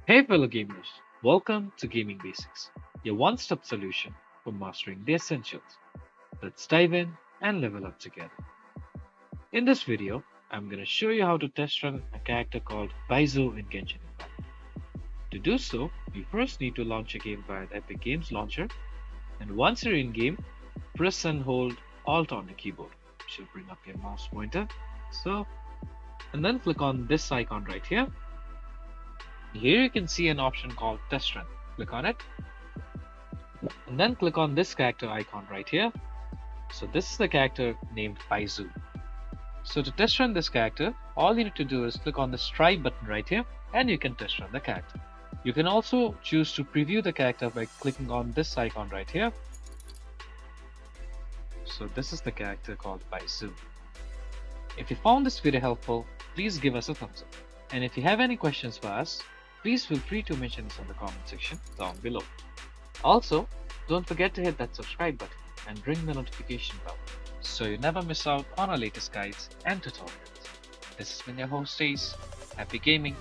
Hey fellow gamers, welcome to Gaming Basics, your one-stop solution for mastering the essentials. Let's dive in and level up together. In this video, I'm going to show you how to test run a character called Baizu in Genshin Impact. To do so, you first need to launch a game via the Epic Games Launcher, and once you're in game, press and hold Alt on the keyboard, which will bring up your mouse pointer. And then click on this icon right here. Here you can see an option called Test Run. Click on it and then click on this character icon right here. So this is the character named Baizu. So to test run this character, all you need to do is click on this try button right here and you can test run the character. You can also choose to preview the character by clicking on this icon right here. So this is the character called Baizu. If you found this video helpful, please give us a thumbs up. And if you have any questions for us, please feel free to mention this in the comment section down below. Also, don't forget to hit that subscribe button and ring the notification bell so you never miss out on our latest guides and tutorials. This has been your host Ace. Happy gaming!